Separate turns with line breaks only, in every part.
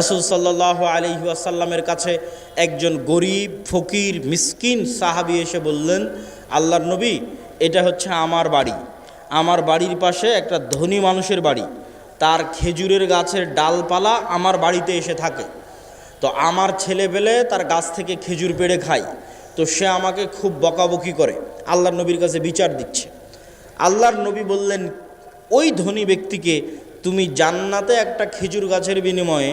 রাসূল সাল্লাল্লাহু আলাইহি ওয়াসাল্লামের কাছে একজন গরিব ফকির মিসকিন সাহাবী এসে বললেন, আল্লাহর নবী, এটা হচ্ছে আমার বাড়ি, আমার বাড়ির পাশে একটা ধনী মানুষের বাড়ি, তার খেজুরের গাছের ডালপালা আমার বাড়িতে এসে থাকে, তো আমার ছেলেবেলে তার গাছ থেকে খেজুর পেড়ে খায়, তো সে আমাকে খুব বকাবকি করে, আল্লাহর নবীর কাছে বিচার দিচ্ছে। আল্লাহর নবী বললেন, ওই ধনী ব্যক্তিকে তুমি জান্নাতে একটা খেজুর গাছের বিনিময়ে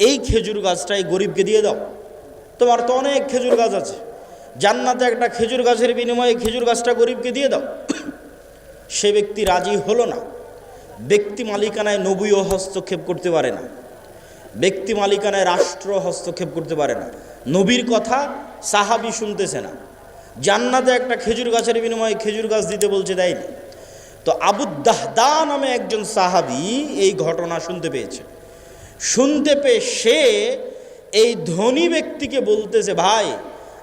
এই খেজুর গাছটাই গরিবকে দিয়ে দাও, তোমার তো অনেক খেজুর গাছ আছে, জান্নাতে একটা খেজুর গাছের বিনিময়ে খেজুর গাছটা গরিবকে দিয়ে দাও। সে ব্যক্তি রাজি হলো না। ব্যক্তি মালিকানায় নবীও হস্তক্ষেপ করতে পারে না, ব্যক্তি মালিকানায় রাষ্ট্র হস্তক্ষেপ করতে পারে না। নবীর কথা সাহাবী শুনতেছে না, জান্নাতে একটা খেজুর গাছের বিনিময়ে খেজুর গাছ দিতে বলছে, দেয়নি। তো আবু দাহদা নামে একজন সাহাবী এই ঘটনা শুনতে পেয়েছে। শুনতে পেয়ে সে এই ধনী ব্যক্তিকে বলতেছে, ভাই,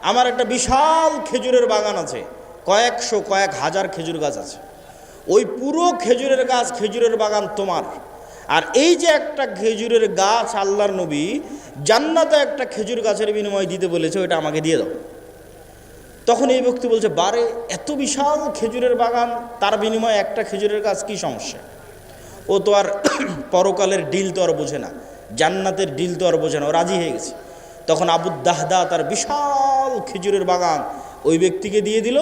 আমার একটা বিশাল খেজুরের বাগান আছে, কয়েকশো কয়েক হাজার খেজুর গাছ আছে, ওই পুরো খেজুরের গাছ খেজুরের বাগান তোমার, আর এই যে একটা খেজুরের গাছ আল্লাহর নবী জান্নাতে একটা খেজুর গাছের বিনিময়ে দিতে বলেছে, ওইটা আমাকে দিয়ে দাও। তখন এই ব্যক্তি বলছে, বারে, এত বিশাল খেজুরের বাগান, তার বিনিময়ে একটা খেজুরের গাছ, কি সমস্যা? ও তো আর পরকালের ডিল তো আর বোঝে না, জান্নাতের ডিল তো আর বোঝে না, ও রাজি হয়ে গেছে। তখন আবু দাহদা তার বিশাল খেজুরের বাগান ওই ব্যক্তিকে দিয়ে দিল,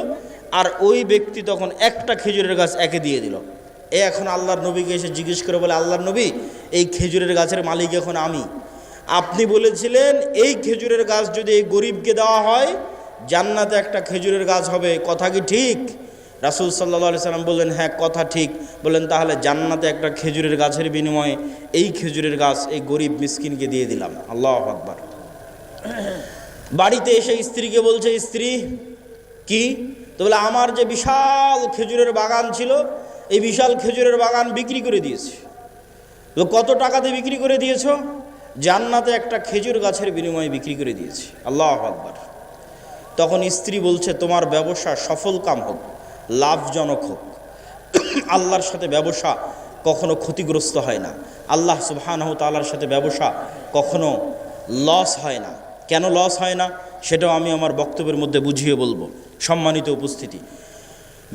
আর ওই ব্যক্তি তখন একটা খেজুরের গাছ একে দিয়ে দিল। এখন আল্লাহর নবীকে এসে জিজ্ঞেস করে বলে, আল্লাহর নবী, এই খেজুরের গাছের মালিক এখন আমি, আপনি বলেছিলেন এই খেজুরের গাছ যদি এই গরিবকে দেওয়া হয় জান্নাতে একটা খেজুরের গাছ হবে, কথা কি ঠিক? রাসূল সাল্লাল্লাহু আলাইহি সাল্লাম বললেন, হ্যাঁ, কথা ঠিক। বললেন, তাহলে জান্নাতে একটা খেজুরের গাছের বিনিময়ে এই খেজুরের গাছ এই গরিব মিসকিনকে দিয়ে দিলাম। আল্লাহু আকবার। বাড়িতে এসে স্ত্রীকে বলছে, স্ত্রী, কি? তো বলে, আমার যে বিশাল খেজুরের বাগান ছিল, এই বিশাল খেজুরের বাগান বিক্রি করে দিয়েছি। তো কত টাকাতে বিক্রি করে দিয়েছ? জান্নাতে একটা খেজুর গাছের বিনিময়ে বিক্রি করে দিয়েছি। আল্লাহু আকবার। তখন স্ত্রী বলছে, তোমার ব্যবসা সফল কাম হোক, লাভজনক হোক। আল্লাহর সাথে ব্যবসা কখনো ক্ষতিগ্রস্ত হয় না, আল্লাহ সুবহানাহু তাআলার সাথে ব্যবসা কখনো লস হয় না। কেন লস হয় না সেটাও আমি আমার বক্তব্যের মধ্যে বুঝিয়ে বলবো। সম্মানিত উপস্থিতি,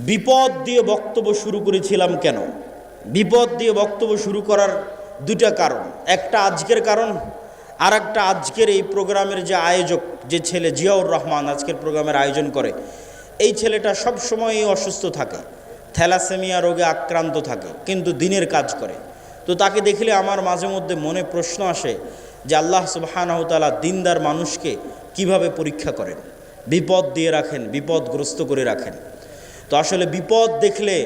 বিপদ দিয়ে বক্তব্য শুরু করেছিলাম কেন? বিপদ দিয়ে বক্তব্য শুরু করার দুটা কারণ, একটা আজকের কারণ, আর একটা আজকের এই প্রোগ্রামের যে আয়োজক, যে ছেলে জিয়াউর রহমান আজকের প্রোগ্রামের আয়োজন করে, এই ছেলেটা সব সময়ই অসুস্থ থাকে, থ্যালাসেমিয়া রোগে আক্রান্ত থাকে, কিন্তু দিনের কাজ করে। তো তাকে দেখলে আমার মাঝে মধ্যে মনে প্রশ্ন আসে যে আল্লাহ সুবহানাহু তাআলা দিনদার মানুষকে কিভাবে পরীক্ষা করেন, বিপদ দিয়ে রাখেন, বিপদগ্রস্ত করে রাখেন। তো আসলে বিপদ দেখলে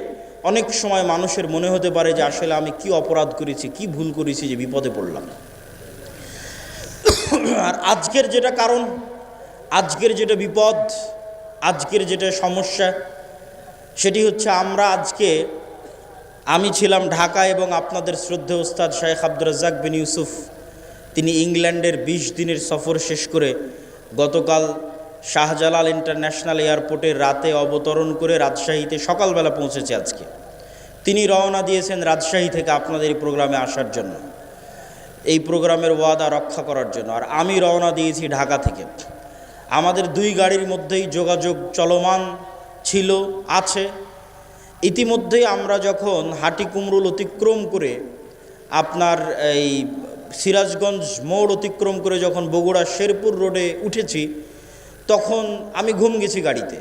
অনেক সময় মানুষের মনে হতে পারে যে আসলে আমি কি অপরাধ করেছি, কি ভুল করেছি যে বিপদে পড়লাম। আর আজকের যেটা কারণ, আজকের যেটা বিপদ, আজকের যেটা সমস্যা, সেটি হচ্ছে আমি ছিলাম ঢাকায় এবং আপনাদের শ্রদ্ধেয় ওস্তাদ শেখ আব্দুর রাজ্জাক বিন ইউসুফ, তিনি ইংল্যান্ডের 20 দিনের সফর শেষ করে গতকাল শাহজালাল ইন্টারন্যাশনাল এয়ারপোর্টে রাতে অবতরণ করে রাজশাহীতে সকালবেলা পৌঁছেছে। আজকে তিনি রওনা দিয়েছেন রাজশাহী থেকে আপনাদের এই প্রোগ্রামে আসার জন্য, এই প্রোগ্রামের ওয়াদা রক্ষা করার জন্য। আর আমি রওনা দিয়েছি ঢাকা থেকে। আমাদের দুই গাড়ির মধ্যেই যোগাযোগ চলমান ছিল, আছে। ইতিমধ্যেই আমরা যখন হাটিকুমরুল অতিক্রম করে আপনার এই সিরাজগঞ্জ মোড় অতিক্রম করে যখন বগুড়া শেরপুর রোডে উঠেছি, তখন আমি ঘুম গেছি গাড়িতে।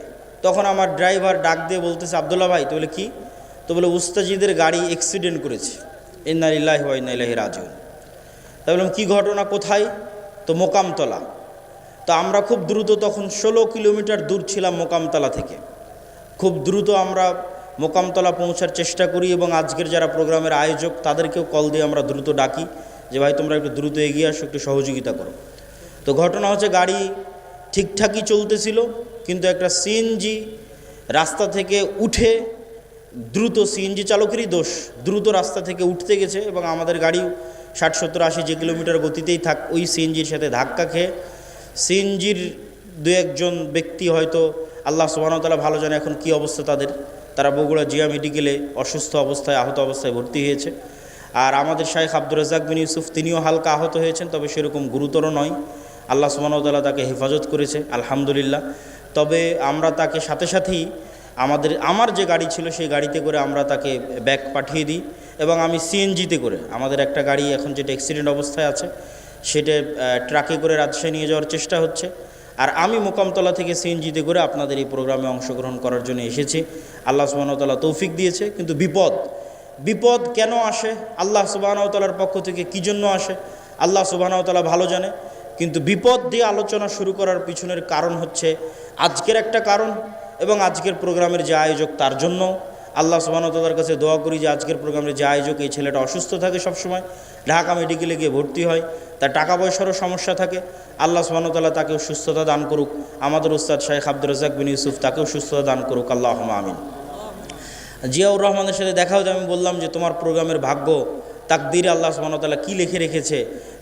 তখন আমার ড্রাইভার ডাক দিয়ে বলতেছে, আব্দুল্লাহ ভাই। তো বলে, কি? তো বলে, উস্তাজিদের গাড়ি অ্যাক্সিডেন্ট করেছে, ইন্না লিল্লাহি ওয়া ইন্না ইলাইহি রাজিউন। তাই বললাম, কী ঘটনা, কোথায়? তো মোকামতলা। তো আমরা খুব দ্রুত, তখন 16 কিলোমিটার দূর ছিলাম মোকামতলা থেকে, খুব দ্রুত আমরা মোকামতলা পৌঁছার চেষ্টা করি এবং আজকের যারা প্রোগ্রামের আয়োজক তাদেরকেও কল দিয়ে আমরা দ্রুত ডাকি যে ভাই তোমরা একটু দ্রুত এগিয়ে আসো, একটু সহযোগিতা করো। তো ঘটনা হচ্ছে, গাড়ি ঠিকঠাকই চলতেছিল, কিন্তু একটা সিএনজি রাস্তা থেকে উঠে দ্রুত, সিএনজি চালকেরই দোষ, দ্রুত রাস্তা থেকে উঠতে গেছে এবং আমাদের গাড়ি 60, 70, 80 যে কিলোমিটার গতিতেই থাক, ওই সিএনজির সাথে ধাক্কা খেয়ে সিএনজির 2-1 ব্যক্তি, হয়তো আল্লাহ সুবহানাহু ওয়া তাআলা ভালো জানে এখন কী অবস্থা তাদের, তারা বগুড়া জিয়া মেডিকেলে অসুস্থ অবস্থায়, আহত অবস্থায় ভর্তি হয়েছে। আর আমাদের শাইখ আব্দুর রাজ্জাক বিন ইউসুফ তিনিও হালকা আহত হয়েছেন, তবে সেরকম গুরুতর নয়। আল্লাহ সুবহানাহু ওয়া তাআলা তাকে হেফাজত করেছে, আলহামদুলিল্লাহ। তবে আমরা তাকে সাথে সাথেই আমার যে গাড়ি ছিল সেই গাড়িতে করে আমরা তাকে ব্যাগ পাঠিয়ে দিই, এবং আমি সিএনজিতে করে, আমাদের একটা গাড়ি এখন যেটা অ্যাক্সিডেন্ট অবস্থায় আছে সেটা ট্রাকে করে রাজশাহী নিয়ে যাওয়ার চেষ্টা হচ্ছে। আর আমি মোকামতলা থেকে সিএনজিতে করে আপনাদের এই প্রোগ্রামে অংশগ্রহণ করার জন্য এসেছি। আল্লাহ সুবহানাহু ওয়া তাআলা তৌফিক দিয়েছে। কিন্তু বিপদ কেন আসে, আল্লাহ সুবহানাহু ওয়া তাআলার পক্ষ থেকে কী জন্য আসে, আল্লাহ সুবহানাহু ওয়া তাআলা ভালো জানে। কিন্তু বিপদ দিয়ে আলোচনা শুরু করার পিছনের কারণ হচ্ছে আজকের একটা কারণ, এবং আজকের প্রোগ্রামের যে আয়োজক তার জন্য আল্লাহ সুবহানাহু ওয়া তাআলার কাছে দোয়া করি যে আজকের প্রোগ্রামের যে আয়োজক, এই ছেলেটা অসুস্থ থাকে সবসময়, ঢাকা মেডিকেলে গিয়ে ভর্তি হয়, তার টাকা পয়সারও সমস্যা থাকে। আল্লাহ সুবহানাহু ওয়া তাআলা তাকেও সুস্থতা দান করুক। আমাদের উস্তাদ শাইখ আব্দুর রাজ্জাক বিন ইউসুফ, তাকেও সুস্থতা দান করুক, আল্লাহুম্মা আমিন। জিয়াউর রহমানের সাথে দেখা হতে আমি বললাম যে তোমার প্রোগ্রামের ভাগ্য, তাকদীরে আল্লাহ সুবহানাহু ওয়া তাআলা কী লিখে রেখেছে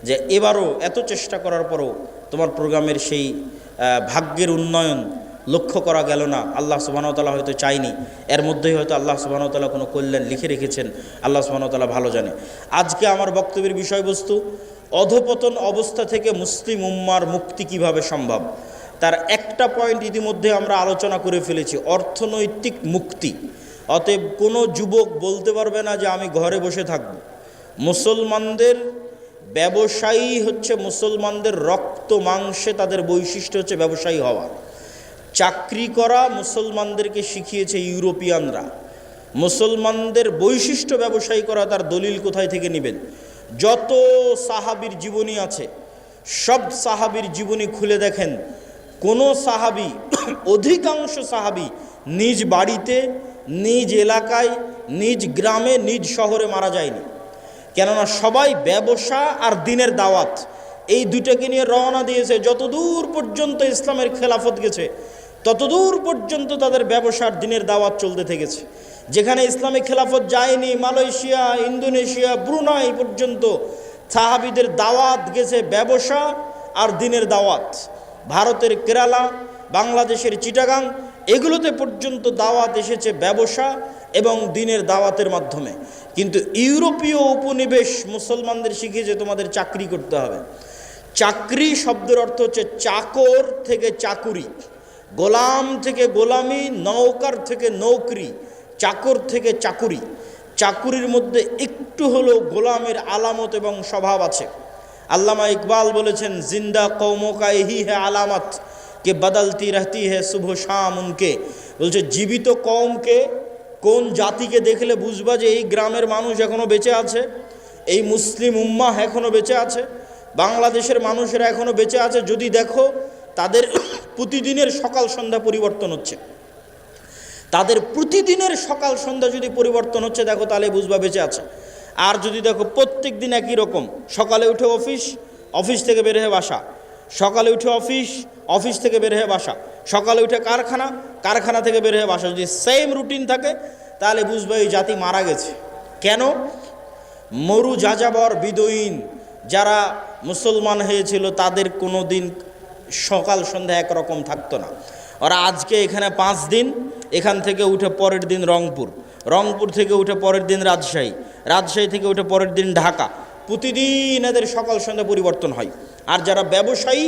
যে এবারও এত চেষ্টা করার পরও তোমার প্রোগ্রামের সেই ভাগ্যের উন্নয়ন লক্ষ্য করা গেল না। আল্লাহ সুবহানাহু ওয়া তাআলা হয়তো চাইনি, এর মধ্যেই হয়তো আল্লাহ সুবহানাহু ওয়া তাআলা কোনো কল্যাণ লিখে রেখেছেন, আল্লাহ সুবহানাহু ওয়া তাআলা ভালো জানে। আজকে আমার বক্তব্যের বিষয়বস্তু অধপতন অবস্থা থেকে মুসলিম উম্মার মুক্তি কিভাবে সম্ভব, তার একটা পয়েন্ট ইতিমধ্যে আমরা আলোচনা করে ফেলেছি, অর্থনৈতিক মুক্তি। অতএব কোনো যুবক বলতে পারবে না যে আমি ঘরে বসে থাকব। মুসলমানদের ব্যবসায়ী হচ্ছে, মুসলমানদের রক্ত মাংসে তাদের বৈশিষ্ট্য হচ্ছে ব্যবসায়ী হওয়া। চাকরি করা মুসলমানদেরকে শিখিয়েছে ইউরোপিয়ানরা। মুসলমানদের বৈশিষ্ট্য ব্যবসায়ী করা, তার দলিল কোথায় থেকে নেবেন? যত সাহাবীর জীবনী আছে সব সাহাবীর জীবনী খুলে দেখেন, কোনো সাহাবী, অধিকাংশ সাহাবী নিজ বাড়িতে, নিজ এলাকায়, নিজ গ্রামে, নিজ শহরে মারা যায়নি। কেননা সবাই ব্যবসা আর দিনের দাওয়াত, এই দুইটাকে নিয়ে রওনা দিয়েছে। যতদূর পর্যন্ত ইসলামের খেলাফত গেছে ততদূর পর্যন্ত তাদের ব্যবসার দিনের দাওয়াত চলতে থেকেছে। যেখানে ইসলামিক খেলাফত যায়নি, মালয়েশিয়া, ইন্দোনেশিয়া, ব্রুনাই পর্যন্ত সাহাবীদের দাওয়াত গেছে ব্যবসা আর দিনের দাওয়াত। ভারতের কেরালা, বাংলাদেশের চিটাগাং, এগুলোতে পর্যন্ত দাওয়াত এসেছে ব্যবসা এবং দিনের দাওয়াতের মাধ্যমে। কিন্তু ইউরোপীয় উপনিবেশ মুসলমানদের শিখিয়েছে তোমাদের চাকরি করতে হবে। চাকরি শব্দের অর্থ হচ্ছে চাকর থেকে চাকুরি, গোলাম থেকে গোলামি, নৌকার থেকে নৌকরি, চাকর থেকে চাকুরি। চাকুরির মধ্যে একটু হলেও গোলামের আলামত এবং স্বভাব আছে। আল্লামা ইকবাল বলেছেন, জিন্দা কৌমো কা यही है আলামত কে বদলতি রহতি है সুবহ শাম উনকে। বলছে জীবিত কওমকে, কোন জাতিকে দেখলে বুঝবা যে এই গ্রামের মানুষ এখনো বেঁচে আছে, এই মুসলিম উম্মাহ এখনো বেঁচে আছে, বাংলাদেশের মানুষেরা এখনো বেঁচে আছে, যদি দেখো তাদের প্রতিদিনের সকাল সন্ধ্যা পরিবর্তন হচ্ছে। তাদের প্রতিদিনের সকাল সন্ধ্যা যদি পরিবর্তন হচ্ছে দেখো, তাহলে বুঝবা বেঁচে আছে। আর যদি দেখো প্রত্যেক দিন একই রকম, সকালে উঠে অফিস, অফিস থেকে বের হয়ে বাসা, সকালে উঠে অফিস, অফিস থেকে বের হয়ে বাসা, সকালে উঠে কারখানা, কারখানা থেকে বের হয়ে বাসা, যদি সেম রুটিন থাকে তাহলে বুঝবে এই জাতি মারা গেছে। কেন? মরু যাযাবর বিদয়ীন যারা মুসলমান হয়েছিল তাদের কোনো দিন সকাল সন্ধ্যা একরকম থাকতো না। ওরা আজকে এখানে 5 দিন, এখান থেকে উঠে পরের দিন রংপুর, রংপুর থেকে উঠে পরের দিন রাজশাহী, রাজশাহী থেকে উঠে পরের দিন ঢাকা। প্রতিদিন এদের সকাল সন্ধ্যা পরিবর্তন হয়। আর যারা ব্যবসায়ী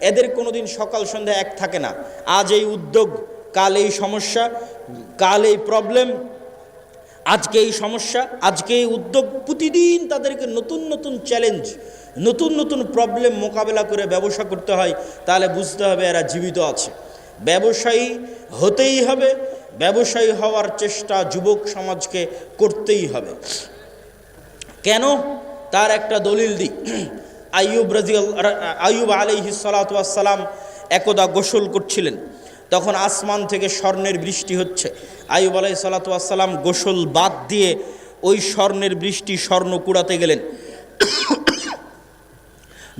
এদের কোনো দিন সকাল সন্ধ্যা এক থাকে না। আজ এই উদ্যোগ, কাল এই সমস্যা, কাল এই প্রবলেম, আজকে এই সমস্যা, আজকে এই উদ্যোগ। প্রতিদিন তাদেরকে নতুন নতুন চ্যালেঞ্জ, নতুন নতুন প্রবলেম মোকাবেলা করে ব্যবসা করতে হয়। তাহলে বুঝতে হবে এরা জীবিত আছে। ব্যবসায়ী হতেই হবে, ব্যবসায়ী হওয়ার চেষ্টা যুবক সমাজকে করতেই হবে। কেন? তার একটা দলিল দিই। আইয়ুব আলাইহিস সালাতু ওয়াস সালাম একদা গোসল করছিলেন, তখন আসমান থেকে স্বর্ণের বৃষ্টি হচ্ছে। আইয়ুব আলাইহিস সালাতু ওয়াস সালাম গোসল বাদ দিয়ে ওই স্বর্ণের বৃষ্টি, স্বর্ণ কুড়াতে গেলেন।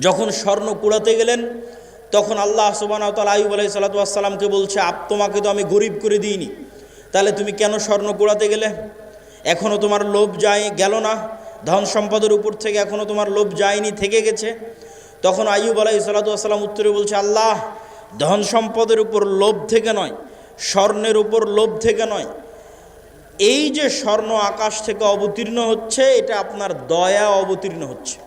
যখন স্বর্ণ কুড়াতে গেলেন তখন আল্লাহ সুবহানাহু ওয়া তাআলা আইয়ুব আলাইহিস সালাতু ওয়াস সালামকে বলছে, তোমাকে তো আমি গরিব করে দিইনি, তাহলে তুমি কেন স্বর্ণ কুড়াতে গেলে? এখনও তোমার লোভ গেল না? ধন সম্পদের উপর থেকে এখনও তোমার লোভ যায়নি, থেকে গেছে? তখন আইয়ুব আলাইহিস সালাতু ওয়াস সালাম উত্তরে বলছে, আল্লাহ, ধন সম্পদের উপর লোভ থেকে নয়, স্বর্ণের উপর লোভ থেকে নয়, এই যে স্বর্ণ আকাশ থেকে অবতীর্ণ হচ্ছে, এটা আপনার দয়া অবতীর্ণ হচ্ছে,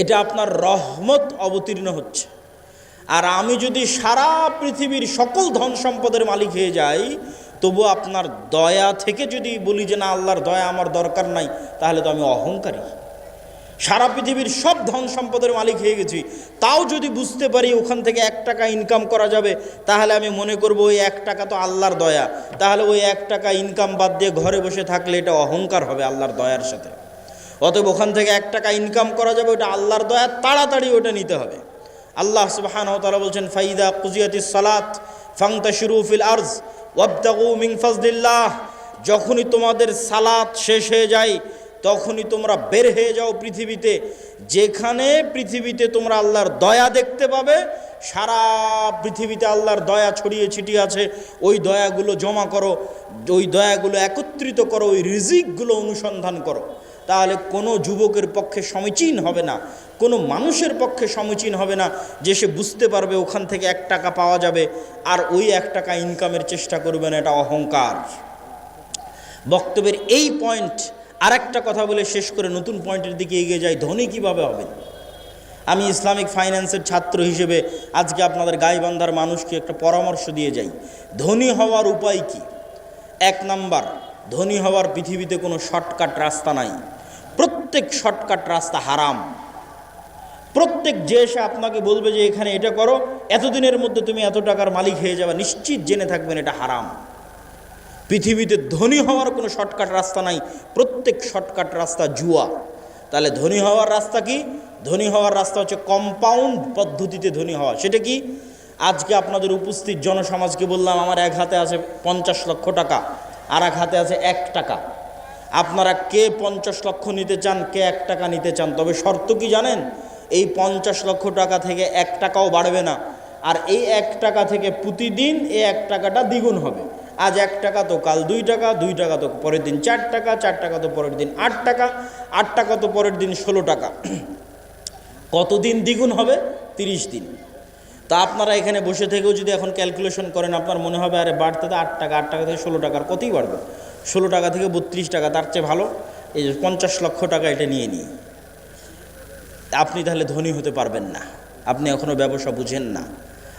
এটা আপনার রহমত অবতীর্ণ হচ্ছে। আর আমি যদি সারা পৃথিবীর সকল ধন সম্পদের মালিক হয়ে যাই, তবু আপনার দয়া থেকে যদি বলি যে না আল্লাহর দয়া আমার দরকার নাই, তাহলে তো আমি অহংকারী। সারা পৃথিবীর সব ধন সম্পদের মালিক হয়ে গেছি, তাও যদি বুঝতে পারি ওখান থেকে 1 টাকা ইনকাম করা যাবে, তাহলে আমি মনে করব ওই 1 টাকা তো আল্লাহর দয়া। তাহলে ওই 1 টাকা ইনকাম বাদ দিয়ে ঘরে বসে থাকলে এটা অহংকার হবে আল্লাহর দয়ার সাথে। অতএব ওখান থেকে 1 টাকা ইনকাম করা যাবে, ওটা আল্লাহর দয়া, তাড়াতাড়ি ওটা নিতে হবে। আল্লাহ সুবহানাহু ওয়া তাআলা বলছেন, ফাইদা কুজিয়াতিস সালাত ফান্তাশিরু ফিল আরজ ওয়াবতাগু মিন ফাজলিল্লাহ। যখনই তোমাদের সালাত শেষ হয়ে যায়, তখনই তোমরা বের হয়ে যাও পৃথিবীতে। যেখানে পৃথিবীতে তোমরা আল্লাহর দয়া দেখতে পাবে, সারা পৃথিবীতে আল্লাহর দয়া ছড়িয়ে ছিটিয়ে আছে, ওই দয়াগুলো জমা করো, ওই দয়াগুলো একত্রিত করো, ওই রিজিকগুলো অনুসন্ধান করো। তাহলে কোনো যুবকের পক্ষে সমীচীন হবে না, কোনো মানুষের পক্ষে সমীচীন হবে না যে সে বুঝতে পারবে ওখান থেকে 1 টাকা পাওয়া যাবে আর ওই 1 টাকা ইনকামের চেষ্টা করবে না, এটা অহংকার। বক্তব্যের এই পয়েন্ট আর একটা কথা বলে শেষ করে নতুন পয়েন্টের দিকে এগিয়ে যাই। ধনী কিভাবে হবে? আমি ইসলামিক ফাইন্যান্সের ছাত্র হিসেবে আজকে আপনাদের গাইবান্ধার মানুষকে একটা পরামর্শ দিয়ে যাই। ধনী হওয়ার উপায় কি? 1 নাম্বার, ধনী হওয়ার পৃথিবীতে কোনো শর্টকাট রাস্তা নাই। প্রত্যেক শর্টকাট রাস্তা হারাম। প্রত্যেক যে এসে আপনাকে বলবে যে এখানে এটা করো, এতদিনের মধ্যে তুমি এত টাকার মালিক হয়ে যাবে, নিশ্চিত জেনে থাকবেন এটা হারাম। পৃথিবীতে ধনী হওয়ার কোনো শর্টকাট রাস্তা নাই, প্রত্যেক শর্টকাট রাস্তা জুয়া। তাহলে ধনী হওয়ার রাস্তা কি? ধনী হওয়ার রাস্তা হচ্ছে কম্পাউন্ড পদ্ধতিতে ধনী হওয়া। সেটা কি? আজকে আপনাদের উপস্থিত জনসমাজকে বললাম আমার এক হাতে আছে 50 লক্ষ টাকা, আর এক হাতে আছে 1 টাকা। আপনারা কে 50 লক্ষ নিতে চান, কে 1 টাকা নিতে চান? তবে শর্ত কি জানেন? এই 50 লক্ষ টাকা থেকে 1 টাকাও বাড়বে না, আর এই 1 টাকা থেকে প্রতিদিন এই 1 টাকাটা দ্বিগুণ হবে। আজ 1 টাকা তো কাল 2 টাকা, 2 টাকা তো পরের দিন 4 টাকা, 4 টাকা তো পরের দিন 8 টাকা, 8 টাকা তো পরের দিন 16 টাকা। কতদিন দ্বিগুণ হবে? 30 দিন। তা আপনারা এখানে বসে থেকেও যদি এখন ক্যালকুলেশন করেন, আপনার মনে হবে আরে বাড়তে তো 8 টাকা, 8 টাকা থেকে 16 টাকার কতই বাড়বে, 16 টাকা থেকে 32 টাকা, তার চেয়ে ভালো এই যে 50 লক্ষ টাকা এটা নিয়ে নিই। আপনি তাহলে ধনী হতে পারবেন না। আপনি এখনও ব্যবসা বুঝেন না,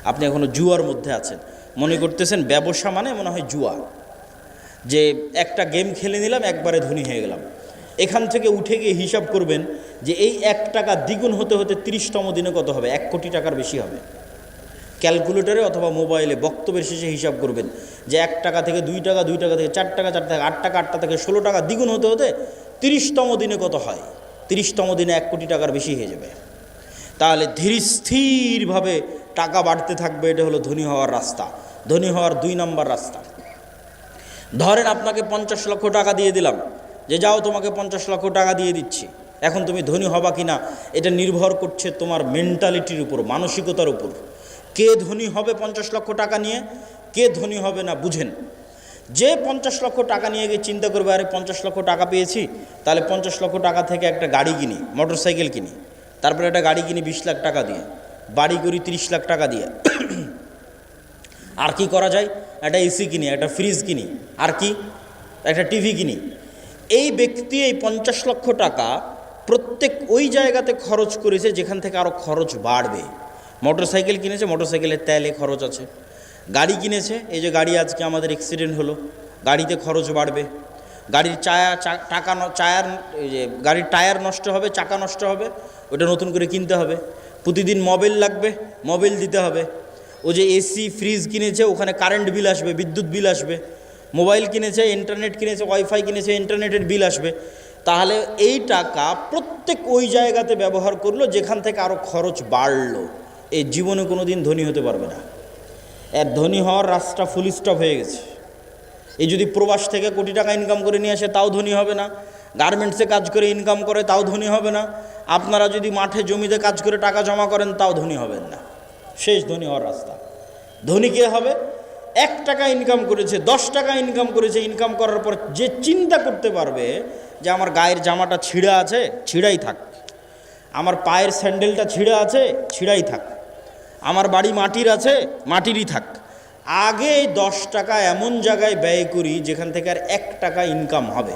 আপনি এখনও জুয়ার মধ্যে আছেন। মনে করতেছেন ব্যবসা মানে মনে হয় জুয়া, যে একটা গেম খেলে নিলাম একবারে ধনী হয়ে গেলাম। এখান থেকে উঠে গিয়ে হিসাব করবেন যে এই 1 টাকা দ্বিগুণ হতে হতে 30তম দিনে কত হবে? 1 কোটি টাকার বেশি হবে। ক্যালকুলেটরে অথবা মোবাইলে বক্তব্যের শেষে হিসাব করবেন যে 1 টাকা থেকে 2 টাকা, 2 টাকা থেকে 4 টাকা, 4 টাকা 8 টাকা, 8 টাকা থেকে 16 টাকা দ্বিগুণ হতে হতে 30তম দিনে কত হয়? 30তম দিনে 1 কোটি টাকার বেশি হয়ে যাবে। তাহলে ধীর স্থিরভাবে টাকা বাড়তে থাকবে। এটা হলো ধনী হওয়ার রাস্তা। ধনী হওয়ার 2 নম্বর রাস্তা, ধরেন আপনাকে 50 লক্ষ টাকা দিয়ে দিলাম, যে যাও তোমাকে 50 লক্ষ টাকা দিয়ে দিচ্ছি। এখন তুমি ধনী হবা কি না এটা নির্ভর করছে তোমার মেন্টালিটির উপর, মানসিকতার উপর। কে ধনী হবে 50 লক্ষ টাকা নিয়ে, কে ধনী হবে না বুঝেন। যে 50 লক্ষ টাকা নিয়ে গিয়ে চিন্তা করবে আরে 50 লক্ষ টাকা পেয়েছি, তাহলে 50 লক্ষ টাকা থেকে একটা গাড়ি কিনি, মোটরসাইকেল কিনি, তারপরে একটা গাড়ি কিনি 20 লাখ টাকা দিয়ে, বাড়ি করি 30 লাখ টাকা দিয়ে। আর কি করা যায়? একটা এসি কিনি, একটা ফ্রিজ কিনি, আর কি একটা টিভি কিনি। এই ব্যক্তি এই 50 লক্ষ টাকা প্রত্যেক ওই জায়গাতে খরচ করেছে যেখান থেকে আরও খরচ বাড়বে। মোটরসাইকেল কিনেছে, মোটরসাইকেলের তেলে খরচ আছে। গাড়ি কিনেছে, এই যে গাড়ি আজকে আমাদের অ্যাক্সিডেন্ট হলো, গাড়িতে খরচ বাড়বে। গাড়ির গাড়ির টায়ার নষ্ট হবে, চাকা নষ্ট হবে, ওটা নতুন করে কিনতে হবে। প্রতিদিন মোবাইল লাগবে, মোবাইল দিতে হবে। ও যে এসি ফ্রিজ কিনেছে ওখানে কারেন্ট বিল আসবে, বিদ্যুৎ বিল আসবে। মোবাইল কিনেছে, ইন্টারনেট কিনেছে, ওয়াইফাই কিনেছে, ইন্টারনেটের বিল আসবে। তাহলে এই টাকা প্রত্যেক ওই জায়গাতে ব্যবহার করলো যেখান থেকে আরও খরচ বাড়লো। এই জীবনে কোনো দিন ধনী হতে পারবে না। এর ধনী হওয়ার রাস্তা ফুল স্টপ হয়ে গেছে। এই যদি প্রবাস থেকে কোটি টাকা ইনকাম করে নিয়ে আসে তাও ধনী হবে না, গার্মেন্টসে কাজ করে ইনকাম করে তাও ধনী হবে না, আপনারা যদি মাঠে জমিতে কাজ করে টাকা জমা করেন তাও ধনী হবেন না। শেষ ধনী হওয়ার রাস্তা। ধনী কে হবে? 1 টাকা ইনকাম করেছে, 10 টাকা ইনকাম করেছে, ইনকাম করার পর যে চিন্তা করতে পারবে যে আমার গায়ের জামাটা ছিঁড়া আছে, ছিঁড়াই থাক, আমার পায়ের স্যান্ডেলটা ছিঁড়া আছে, ছিঁড়াই থাক, আমার বাড়ি মাটির আছে, মাটিরই থাক, আগে 10 টাকা এমন জায়গায় ব্যয় করি যেখান থেকে আর 1 টাকা ইনকাম হবে,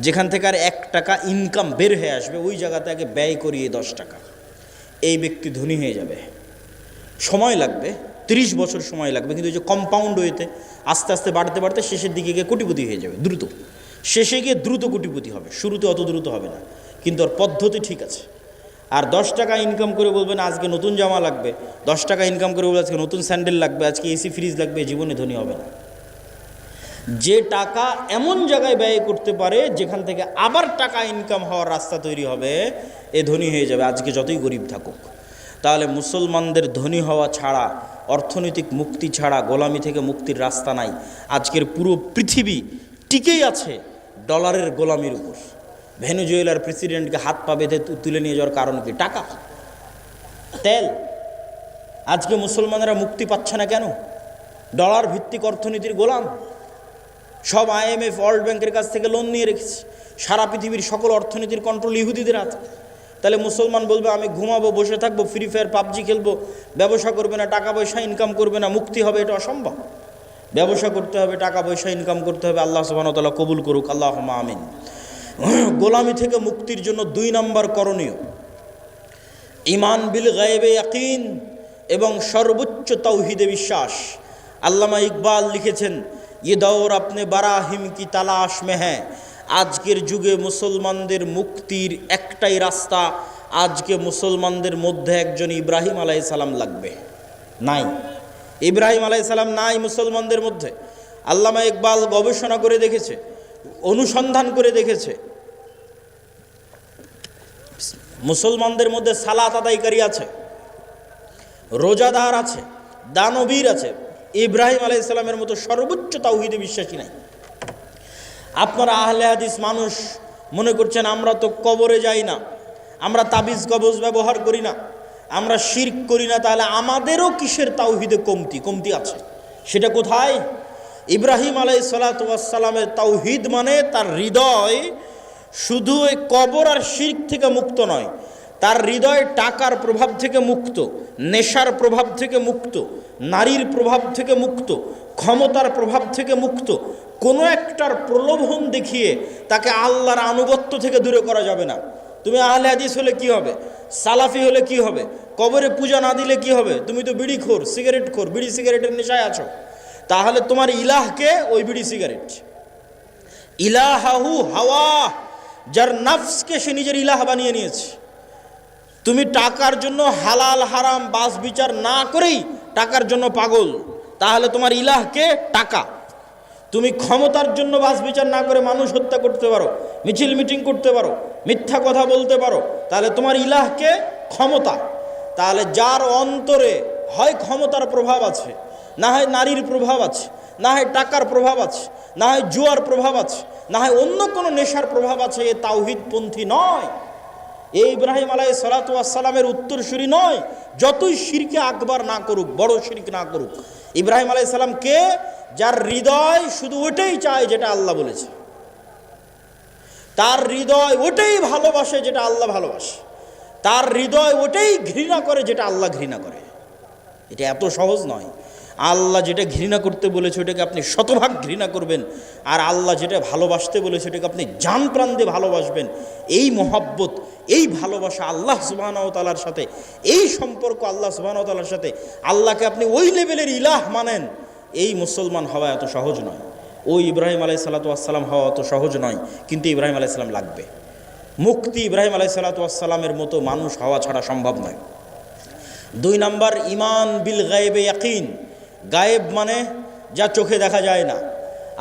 যেখান থেকে আর 1 টাকা ইনকাম বের হয়ে আসবে, ওই জায়গাতে আগে ব্যয় করি এই 10 টাকা। এই ব্যক্তি ধনী হয়ে যাবে। সময় লাগবে, 30 বছর সময় লাগবে, কিন্তু ওই যে কম্পাউন্ড ওয়েতে আস্তে আস্তে বাড়তে বাড়তে শেষের দিকে গিয়ে কোটিপতি হয়ে যাবে দ্রুত। শেষে গিয়ে দ্রুত কোটিপতি হবে, শুরুতে অত দ্রুত হবে না, কিন্তু ওর পদ্ধতি ঠিক আছে। আর 10 টাকা ইনকাম করে বলবেন আজকে নতুন জামা লাগবে, 10 টাকা ইনকাম করে বলবে আজকে নতুন স্যান্ডেল লাগবে, আজকে এসি ফ্রিজ লাগবে, জীবনে ধনী হবে না। যে টাকা এমন জায়গায় ব্যয় করতে পারে যেখান থেকে আবার টাকা ইনকাম হওয়ার রাস্তা তৈরি হবে, এ ধনী হয়ে যাবে, আজকে যতই গরিব থাকুক। তাহলে মুসলমানদের ধনী হওয়া ছাড়া, অর্থনৈতিক মুক্তি ছাড়া গোলামি থেকে মুক্তির রাস্তা নাই। আজকের পুরো পৃথিবী টিকেই আছে ডলারের গোলামির উপর। ভেনেজুয়েলার প্রেসিডেন্টকে হাত পা বেঁধে তুলে নিয়ে যাওয়ার কারণ কি? টাকা, তেল। আজকে মুসলমানেরা মুক্তি পাচ্ছে না কেন? ডলার ভিত্তিক অর্থনীতির গোলাম। সব IMF, ওয়ার্ল্ড ব্যাংকের কাছ থেকে লোন নিয়ে রেখেছে। সারা পৃথিবীর সকল অর্থনীতির কন্ট্রোল ইহুদিদের হাতে। তাহলে মুসলমান বলবে আমি ঘুমাবো, বসে থাকবো, ফ্রি ফায়ার পাবজি খেলবো, ব্যবসা করবে না, টাকা পয়সা ইনকাম করবে না, মুক্তি হবে? এটা অসম্ভব। ব্যবসা করতে হবে, টাকা পয়সা ইনকাম করতে হবে। আল্লাহ সুবহানাহু ওয়া তাআলা কবুল করুক, আল্লাহুম্মা আমিন। গোলামি থেকে মুক্তির জন্য 2 নম্বর করণীয় ঈমান বিল গায়বে ইয়াকিন এবং সর্বোচ্চ তাওহীদে বিশ্বাস। আল্লামা ইকবাল লিখেছেন, ये दौर अपने बराहिम की तलाश में है। আজকের যুগে মুসলমানদের মুক্তির একটাই রাস্তা। আজকে মুসলমানদের মধ্যে একজন ইব্রাহিম আলাইহিস সালাম লাগবে। নাই, ইব্রাহিম আলাইহিস সালাম নাই মুসলমানদের মধ্যে। আল্লামা ইকবাল গবেষণা করে দেখেছে, অনুসন্ধান করে দেখেছে, মুসলমানদের মধ্যে সালাত আদায়কারী আছে, রোজাদার আছে, দানবীর আছে, ইব্রাহিম আলাইহিস সালামের মতো সর্বোচ্চ তাওহীদে বিশ্বাসী নাই। আপনারা আহলে হাদিস মানুষ মনে করছেন আমরা তো কবরে যাই না, আমরা তাবিজ কবজ ব্যবহার করি না, আমরা শিরক করি না, তাহলে আমাদেরও কিসের তাওহীদে কমতি আছে? সেটা কোথায়? ইব্রাহিম আলাইহিস সালামের তাওহীদ মানে তার হৃদয় শুধু এই কবর আর শিরক থেকে মুক্ত নয়, তার হৃদয় টাকার প্রভাব থেকে মুক্ত, নেশার প্রভাব থেকে মুক্ত, নারীর প্রভাব থেকে মুক্ত, ক্ষমতার প্রভাব থেকে মুক্ত। কোনো একটার প্রলোভন দেখিয়ে তাকে আল্লাহর আনুগত্য থেকে দূরে করা যাবে না। তুমি আহলে হাদিস হলে কি হবে? সালাফি হলে কি হবে? কবরে পূজা না দিলে কি হবে? তুমি তো বিড়িখোর, সিগারেটখোর, বিড়ি সিগারেটের নেশায় আছো। তাহলে তোমার ইলাহকে ওই বিড়ি সিগারেট। ইলাহাহু হাওয়া, যার নফসকে সে নিজের ইলাহ বানিয়ে নিয়েছে। তুমি টাকার জন্য হালাল হারাম বাস বিচার না করেই টাকার জন্য পাগল, তাহলে তোমার ইলাহকে টাকা। তুমি ক্ষমতার জন্য বাস বিচার না করে মানুষ হত্যা করতে পারো, মিছিল মিটিং করতে পারো, মিথ্যা কথা বলতে পারো, তাহলে তোমার ইলাহকে ক্ষমতা। তাহলে যার অন্তরে হয় ক্ষমতার প্রভাব আছে, না হয় নারীর প্রভাব আছে, না হয় টাকার প্রভাব আছে, না হয় জুয়ার প্রভাব আছে, না হয় অন্য কোনো নেশার প্রভাব আছে, এ তাওহীদপন্থী নয়। এই ইব্রাহিম আলাইহিস সালামের উত্তরসূরি নয়। যতই শিরকে আকবার না করুক, বড় শিরক না করুক, ইব্রাহিম আলাইহিস সালাম কে? যার হৃদয় শুধু ওটাই চায় যেটা আল্লাহ বলেছে, তার হৃদয় ওটাই ভালোবাসে যেটা আল্লাহ ভালোবাসে, তার হৃদয় ওটাই ঘৃণা করে যেটা আল্লাহ ঘৃণা করে। এটা এত সহজ নয়। আল্লাহ যেটা ঘৃণা করতে বলেছে ওটাকে আপনি শতভাগ ঘৃণা করবেন, আর আল্লাহ যেটা ভালোবাসতে বলেছে ওটাকে আপনি জান প্রাণ দিয়ে ভালোবাসবেন। এই মহব্বত, এই ভালোবাসা আল্লাহ সুবহানাহু ওয়া তাআলার সাথে, এই সম্পর্ক আল্লাহ সুবহানাহু ওয়া তাআলার সাথে, আল্লাহকে আপনি ওই লেভেলের ইলাহ মানেন, এই মুসলমান হওয়া এত সহজ নয়। ওই ইব্রাহিম আলাইহিস সালাম হওয়া অত সহজ নয়, কিন্তু ইব্রাহিম আলাইহিস সালাম লাগবে। মুক্তি ইব্রাহিম আলাইহিস সালামের মতো মানুষ হওয়া ছাড়া সম্ভব নয়। 2 নম্বর ঈমান বিল গায়বে ইয়াকিন। গায়েব মানে যা চোখে দেখা যায় না।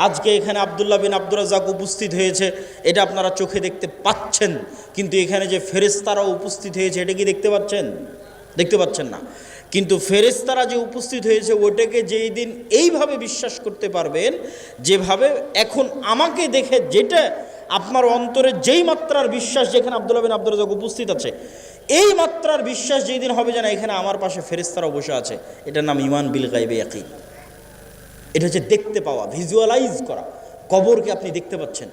আজকে এখানে আব্দুল্লাহ বিন আব্দুর রাজ্জাক উপস্থিত হয়েছে, এটা আপনারা চোখে দেখতে পাচ্ছেন, কিন্তু এখানে যে ফেরেশতারা উপস্থিত হয়েছে এটা কি দেখতে পাচ্ছেন? দেখতে পাচ্ছেন না। কিন্তু ফেরেশতারা যে উপস্থিত হয়েছে ওটাকে যেই দিন এইভাবে বিশ্বাস করতে পারবেন, যেভাবে এখন আমাকে দেখে যেটা আপনার অন্তরে যেই মাত্রার বিশ্বাস, যেখানে আব্দুল্লাহ বিন আব্দুর রাজ্জাক উপস্থিত আছে, এই মাত্রার বিশ্বাস যেই দিন হবে যে না এখানে আমার পাশে ফেরেশতারা বসে আছে, এটার নাম ঈমান বিল গায়বে ইয়াকিন। এটা হচ্ছে দেখতে পাওয়া, ভিজুয়ালাইজ করা। কবরকে আপনি দেখতে পাচ্ছেন,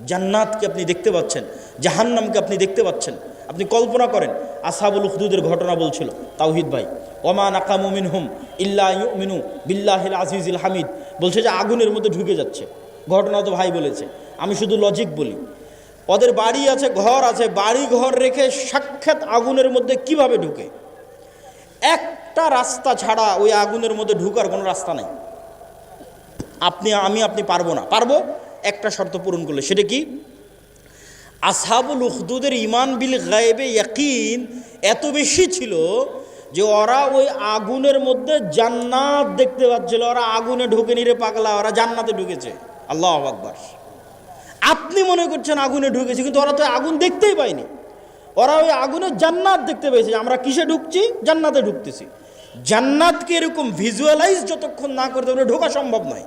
জান্নাতকে আপনি দেখতে পাচ্ছেন, জাহান্নামকে আপনি দেখতে পাচ্ছেন। আপনি কল্পনা করেন, আসহাবুল উখদুদের ঘটনা বলছিল তাওহীদ ভাই, ওমা নাকামু মিনহুম ইল্লা ইউমিনু বিল্লাহিল আজিজিল হামিদ, বলছে যে আগুনের মধ্যে ঢুকে যাচ্ছে। ঘটনা তো ভাই বলেছে, আমি শুধু লজিক বলি। ওদের বাড়ি আছে, ঘর আছে, বাড়ি ঘর রেখে সাক্ষাৎ আগুনের মধ্যে কিভাবে ঢুকে? একটা রাস্তা ছাড়া ওই আগুনের মধ্যে ঢুকার কোনো রাস্তা নাই। আপনি পারবো না। পারবো একটা শর্ত পূরণ করলে। সেটা কি? আসহাবুল উখদুদের ঈমান বিল গায়বে ইয়াকিন এত বেশি ছিল যে ওরা ওই আগুনের মধ্যে জান্নাত দেখতে পাচ্ছিল। ওরা আগুনে ঢুকেনি রে পাগলা, ওরা জান্নাতে ঢুকেছে। আল্লাহু আকবার। আপনি মনে করছেন আগুনে ঢুকেছে, কিন্তু ওরা তো আগুন দেখতেই পায়নি। ওরা ওই আগুনে জান্নাত দেখতে পেয়েছে। আমরা কিসে ঢুকছি? জান্নাতে ঢুকতেছি। জান্নাতকে এরকম ভিজুয়ালাইজ যতক্ষণ না করতে পারে ঢোকা সম্ভব নয়।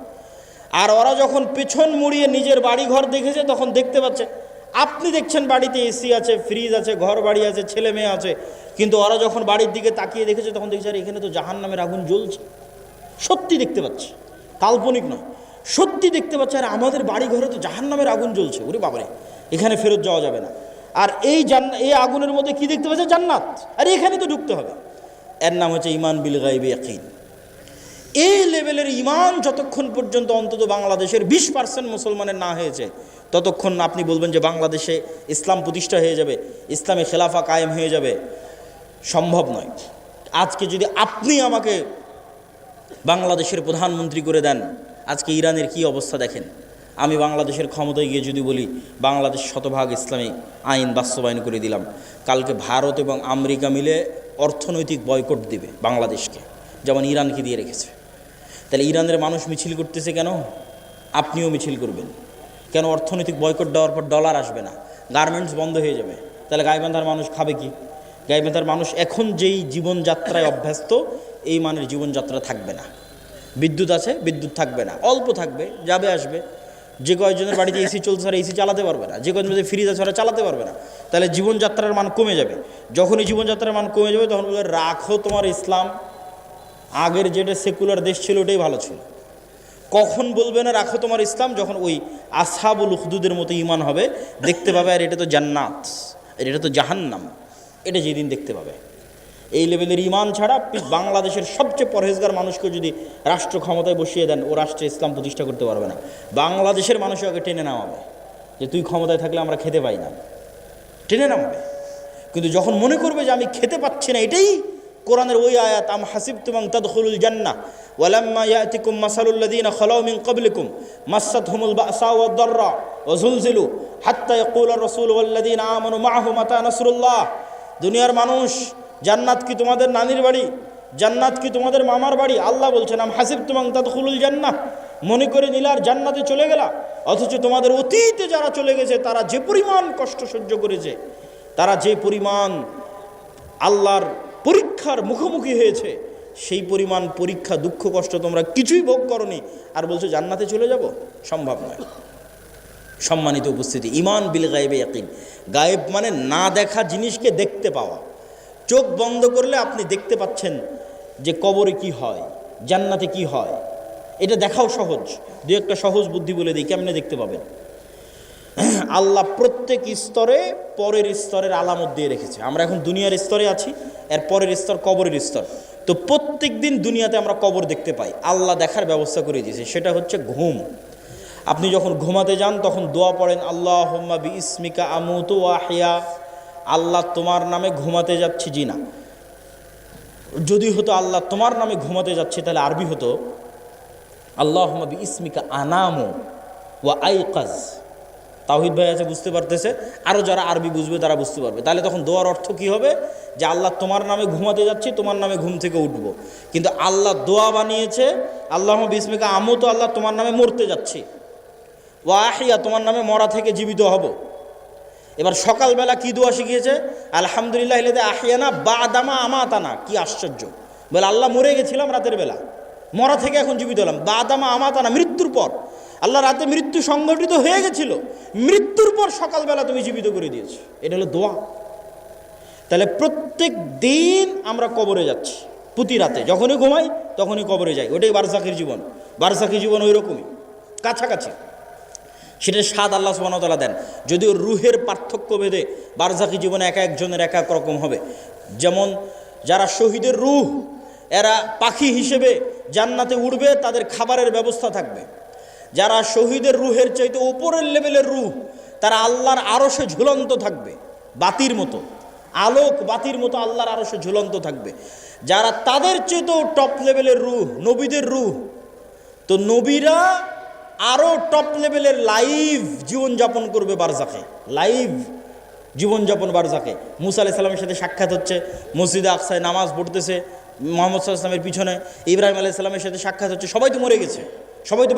আর ওরা যখন পেছন মুড়িয়ে নিজের বাড়ি ঘর দেখেছে তখন দেখতে পাচ্ছে। আপনি দেখছেন বাড়িতে এসি আছে, ফ্রিজ আছে, ঘর বাড়ি আছে, ছেলে মেয়ে আছে, কিন্তু ওরা যখন বাড়ির দিকে তাকিয়ে দেখেছে তখন দেখছে আর এখানে তো জাহান্নামের আগুন জ্বলছে। সত্যি দেখতে পাচ্ছে, কাল্পনিক নয়, সত্যি দেখতে পাচ্ছে। আর আমাদের বাড়ি ঘরে তো জাহান্নামের আগুন জ্বলছে, ওরে বাবারে, এখানে ফেরত যাওয়া যাবে না। আর এই আগুনের মধ্যে কি দেখতে পাচ্ছে? জান্নাত। আর এখানে তো ঢুকতে হবে। এর নাম হচ্ছে ঈমান বিল গায়বি ইয়াকিন। এই লেভেলের ঈমান যতক্ষণ পর্যন্ত অন্তত বাংলাদেশের 20% মুসলমানের না হয়েছে ততক্ষণ আপনি বলবেন যে বাংলাদেশে ইসলাম প্রতিষ্ঠা হয়ে যাবে, ইসলামী খেলাফা কায়েম হয়ে যাবে, সম্ভব নয়। আজকে যদি আপনি আমাকে বাংলাদেশের প্রধানমন্ত্রী করে দেন, আজকে ইরানের কি অবস্থা দেখেন। আমি বাংলাদেশের ক্ষমতায় গিয়ে যদি বলি বাংলাদেশ শতভাগ ইসলামী আইন বাস্তবায়ন করে দিলাম, কালকে ভারত এবং আমেরিকা মিলে অর্থনৈতিক বয়কট দিবে বাংলাদেশকে, যেমন ইরানকে দিয়ে রেখেছে। তাহলে ইরানের মানুষ মিছিল করতেছে কেন? আপনিও মিছিল করবেন কেন? অর্থনৈতিক বয়কট দেওয়ার পর ডলার আসবে না, গার্মেন্টস বন্ধ হয়ে যাবে। তাহলে গাইবান্ধার মানুষ খাবে কি? গাইবান্ধার মানুষ এখন যেই জীবনযাত্রায় অভ্যস্ত, এই মানের জীবনযাত্রা থাকবে না। বিদ্যুৎ আছে, বিদ্যুৎ থাকবে না, অল্প থাকবে, যাবে আসবে। যে কয়েকজনের বাড়িতে এসি চলছে আর এসি চালাতে পারবে না, যে কয়েকজন বাড়িতে ফ্রিজ আছে ওরা চালাতে পারবে না। তাহলে জীবনযাত্রার মান কমে যাবে। যখনই জীবনযাত্রার মান কমে যাবে তখন বলে রাখো তোমার ইসলাম, আগের যেটা সেকুলার দেশ ছিল ওটাই ভালো ছিল। কখন বলবে না রাখো তোমার ইসলাম? যখন ওই আসহাবুল উখদুদের মতো ঈমান হবে, দেখতে পাবে আর এটা তো জান্নাত, এটা তো জাহান্নাম, এটা যেদিন দেখতে পাবে। এই লেভেলের ঈমান ছাড়া বাংলাদেশের সবচেয়ে পরহেজগার মানুষকে যদি রাষ্ট্র ক্ষমতায় বসিয়ে দেন, ও রাষ্ট্রে ইসলাম প্রতিষ্ঠা করতে পারবে না। বাংলাদেশের মানুষ ওকে টেনে নামাবে যে তুই ক্ষমতায় থাকলে আমরা খেতে পাই না, টেনে নামাবে। কিন্তু যখন মনে করবে যে আমি খেতে পাচ্ছি না, এটাই কোরআনের ওই আয়াত, আম হাসিবতুম আন তাদখুলুল জান্নাহ ওয়ালাম্মা ইয়াতিকুম মাসালুল লাযীনা খালাউ মিন ক্বাবলিকুম মাসাতহুমুল বাসা ওয়াদ দাররা ওয়া যুলজিলু হাত্তা ইয়াকুলার রাসূলু ওয়াল লাযীনা আমানু মাআহু মাতা নাসরুল্লাহ। দুনিয়ার মানুষ, জান্নাত কি তোমাদের নানির বাড়ি? জান্নাত কি তোমাদের মামার বাড়ি? আল্লাহ বলছেন আম হাসিবতুম আন তাদখুলুল জান্নাহ, মনে করে নিলার জান্নাতে চলে গেলা, অথচ তোমাদের অতীতে যারা চলে গেছে তারা যে পরিমাণ কষ্ট সহ্য করেছে, তারা যে পরিমাণ আল্লাহর পরীক্ষার মুখোমুখি হয়েছে, সেই পরিমাণ পরীক্ষা দুঃখ কষ্ট তোমরা কিছুই ভোগ করনি, আর বলছো জান্নাতে চলে যাব? সম্ভব নয়। সম্মানিত উপস্থিতি, ঈমান বিল গায়বে ইয়াকিন। গায়েব মানে না দেখা জিনিসকে দেখতে পাওয়া। চোখ বন্ধ করলে আপনি দেখতে পাচ্ছেন যে কবরে কি হয়, জান্নাতে কি হয়, এটা দেখাও সহজ। দু একটা সহজ বুদ্ধি বলে দিই, কেমনে দেখতে পাবেন। আল্লাহ প্রত্যেক স্তরে পরের স্তরের আলামত দিয়ে রেখেছে। আমরা এখন দুনিয়ার স্তরে আছি, এর পরের স্তর কবরের স্তর। তো প্রত্যেক দিন দুনিয়াতে আমরা কবর দেখতে পাই, আল্লাহ দেখার ব্যবস্থা করে দিয়েছে। সেটা হচ্ছে ঘুম। আপনি যখন ঘুমাতে যান তখন দোয়া পড়েন, আল্লাহুম্মা বিইসমিকা আমুতু ওয়া আহইয়া। আল্লাহ তোমার নামে ঘুমাতে যাচ্ছি, জি না, যদি হতো আল্লাহ তোমার নামে ঘুমাতে যাচ্ছি তাহলে আরবি হতো আল্লাহুম্মা বিইসমিকা আনামু ওয়া আইকাজ। তাওহীদ ভাই আছে, বুঝতে পারতেছে, আরও যারা আরবি বুঝবে তারা বুঝতে পারবে। তাহলে তখন দোয়ার অর্থ কি হবে? যে আল্লাহ তোমার নামে ঘুমাতে যাচ্ছি, তোমার নামে ঘুম থেকে উঠবো। কিন্তু আল্লাহ দোয়া বানিয়েছে আল্লাহুম্মা বিইসমিকা আমুতু, আল্লাহ তোমার নামে মরতে যাচ্ছি, ওয়া আহইয়া, তোমার নামে মরা থেকে জীবিত হব। এবার সকালবেলা কি দোয়া শিখিয়েছে? আলহামদুলিল্লাহ ইল্লাযী আহইয়ানা বা'দামা আমাতানা। কি আশ্চর্য! বলে আল্লাহ মরে গেছিলাম রাতের বেলা, মরা থেকে এখন জীবিত হলাম। বা'দামা আমাতানা, মৃত্যুর পর। আল্লাহ রাতে মৃত্যু সংঘটিত হয়ে গেছিল, মৃত্যুর পর সকালবেলা তুমি জীবিত করে দিয়েছো। এটা হলো দোয়া। তাহলে প্রত্যেক দিন আমরা কবরে যাচ্ছি, প্রতি রাতে যখনই ঘুমাই তখনই কবরে যাই। ওটাই বারজাখের জীবন। বারজাখী জীবন ওই রকমই, কাছাকাছি। সেটা স্বাদ আল্লাহ সুবহানাহু ওয়া তাআলা দেন। যদিও রুহের পার্থক্য ভেদে বারজাকি জীবনে এক একজনের এক এক রকম হবে। যেমন যারা শহীদের রুহ, এরা পাখি হিসেবে জান্নাতে উড়বে, তাদের খাবারের ব্যবস্থা থাকবে। যারা শহীদের রুহের চাইতে উপরের লেভেলের রুহ, তারা আল্লাহর আরশে ঝুলন্ত থাকবে, বাতির মতো, আলোক বাতির মতো আল্লাহর আরশে ঝুলন্ত থাকবে। যারা তাদের চেয়েতেও টপ লেভেলের রুহ, নবীদের রুহ, তো নবীরা আরও টপ লেভেলের লাইভ জীবনযাপন করবে বারজাখে, লাইভ জীবনযাপন বারজাখে। মুসা আলাইহিস সালামের সাথে সাক্ষাৎ হচ্ছে, মসজিদে আকসায় নামাজ পড়তেছে মুহাম্মদ সাল্লাল্লাহু আলাইহি ওয়াসাল্লামের পিছনে। ইব্রাহিম আলাইহিস সালামের সাথে সাক্ষাৎ হচ্ছে, সবাই তো মরে গেছে, সবাই তো